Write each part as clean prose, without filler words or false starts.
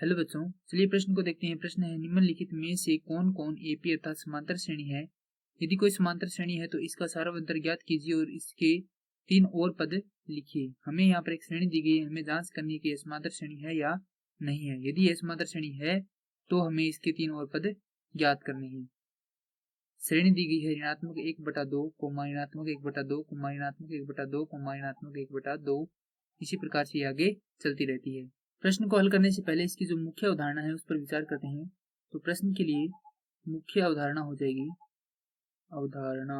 Hello बच्चों, चलिए प्रश्न को देखते हैं। प्रश्न है, निम्नलिखित में से कौन कौन एपी अर्थात समांतर श्रेणी है। यदि कोई समांतर श्रेणी है तो इसका सारांतर ज्ञात कीजिए और इसके 3 और पद लिखिए। हमें यहाँ पर एक श्रेणी दी गई है, हमें जांच करनी है कि यह समांतर श्रेणी है या नहीं है। यदि यह समांतर श्रेणी है तो हमें इसके 3 और पद ज्ञात करने हैं। श्रेणी दी गई है ऋणात्मक 1/2, ऋणात्मक 1/2, ऋणात्मक 1/2, ऋणात्मक 1/2। इसी प्रकार से आगे चलती रहती है। प्रश्न को हल करने से पहले इसकी जो मुख्य अवधारणा है उस पर विचार करते हैं। तो प्रश्न के लिए मुख्य अवधारणा हो जाएगी अवधारणा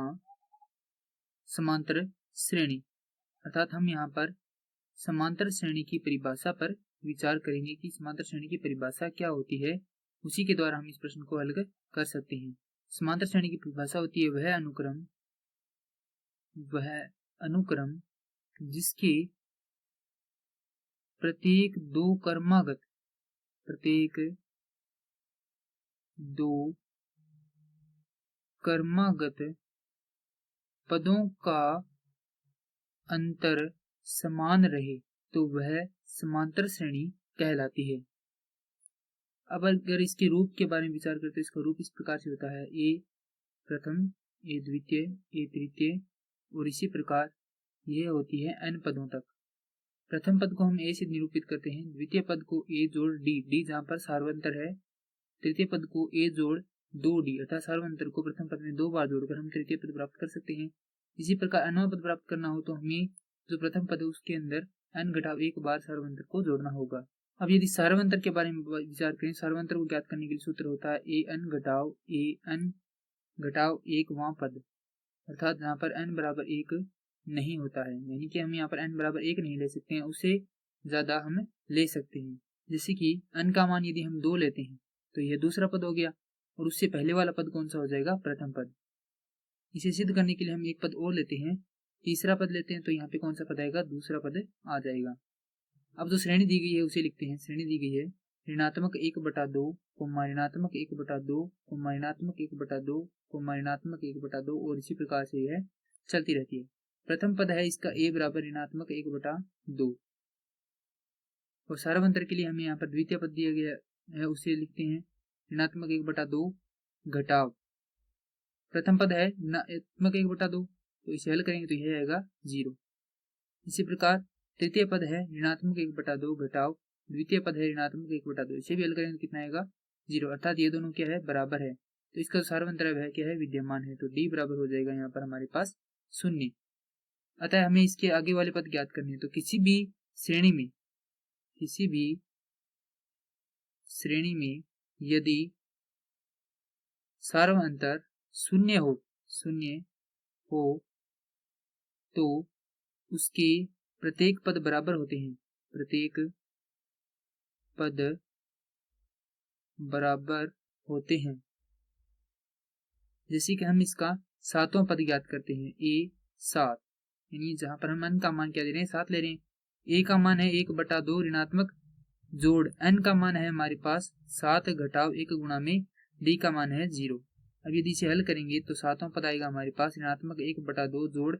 समांतर श्रेणी, अर्थात हम यहाँ पर समांतर श्रेणी की परिभाषा पर विचार करेंगे कि समांतर श्रेणी की परिभाषा क्या होती है। उसी के द्वारा हम इस प्रश्न को हल कर सकते हैं। समांतर श्रेणी की परिभाषा होती है वह अनुक्रम जिसके प्रत्येक दो क्रमागत पदों का अंतर समान रहे तो वह समांतर श्रेणी कहलाती है। अब अगर इसके रूप के बारे में विचार करते हैं, इसका रूप इस प्रकार से होता है, ए प्रथम, ए द्वितीय, ए तृतीय और इसी प्रकार यह होती है n पदों तक। प्रथम पद को हम ए से निरूपित करते हैं, द्वितीय पद को ए जोड़ डी जहां पर सार्वंतर है, तृतीय पद को ए जोड़ 2d अर्थात सार्वंतर को प्रथम पद में 2 बार जोड़कर हम तृतीय पद प्राप्त कर सकते हैं। इसी प्रकार nवां पद प्राप्त करना हो तो हमें जो प्रथम पद है उसके अंदर n-1 बार सार्वंतर को जोड़ना होगा। अब यदि सार्वंतर के बारे में विचार करें, सार्वंतर को ज्ञात करने के लिए सूत्र होता है an-1 पद, अर्थात जहाँ पर n बराबर 1 नहीं होता है, यानी कि हम यहाँ पर n बराबर 1 नहीं ले सकते हैं, उससे ज्यादा हम ले सकते हैं। जैसे कि n का मान यदि हम 2 लेते हैं तो यह दूसरा पद हो गया और उससे पहले वाला पद कौन सा हो जाएगा, प्रथम पद। इसे सिद्ध करने के लिए हम एक पद और लेते हैं, तीसरा पद लेते हैं तो यहाँ पे कौन सा पद आएगा, दूसरा पद आ जाएगा। अब जो श्रेणी दी गई है उसे लिखते हैं। श्रेणी दी गई है ऋणात्मक 1/2, ऋणात्मक 1/2, ऋणात्मक 1/2, ऋणात्मक 1/2 और इसी प्रकार से यह चलती रहती है। प्रथम पद है इसका a बराबर ऋणात्मक 1/2 और सार्वंतर के लिए हमें यहाँ पर द्वितीय पद दिया गया है, उसे लिखते हैं ऋणात्मक 1/2 घटाव प्रथम पद है ऋणात्मक 1/2, तो इसे हल करेंगे तो यह आएगा 0। इसी प्रकार तृतीय पद है ऋणात्मक 1/2 घटाव द्वितीय पद है ऋणात्मक 1/2, इसे भी हल करेंगे तो कितना आएगा, 0, अर्थात ये दोनों क्या है, बराबर है। तो इसका सार्वंतर है क्या है, विद्यमान है, तो d बराबर हो जाएगा यहाँ पर हमारे पास 0। अतः हमें इसके आगे वाले पद ज्ञात करने हैं। तो किसी भी श्रेणी में यदि सार्वंतर 0 हो तो उसके प्रत्येक पद बराबर होते हैं, जैसे कि हम इसका 7वां पद ज्ञात करते हैं, a7, यानी जहां पर हम n का मान क्या दे रहे हैं, 7 ले रहे हैं। a का मान है 1/2 ऋणात्मक जोड़ n का मान है हमारे पास 7 घटाव 1 गुणा में d का मान है 0। अब यदि इसे हल करेंगे तो 7वां पद आएगा हमारे पास ऋणात्मक 1/2 जोड़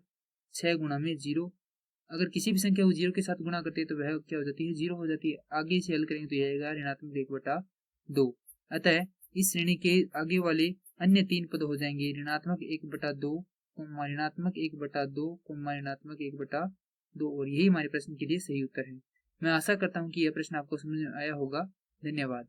6 गुणा में 0। अगर किसी भी संख्या को 0 के साथ गुणा करते हैं तो वह क्या हो जाती है, 0 हो जाती है। आगे इसे हल करेंगे तो यह आएगा ऋणात्मक 1/2। अतः इस श्रेणी के आगे वाले अन्य 3 पद हो जाएंगे ऋणात्मक 1/2, ऋणात्मक 1/2, ऋणात्मक 1/2 और यही हमारे प्रश्न के लिए सही उत्तर है। मैं आशा करता हूँ कि यह प्रश्न आपको समझ में आया होगा। धन्यवाद।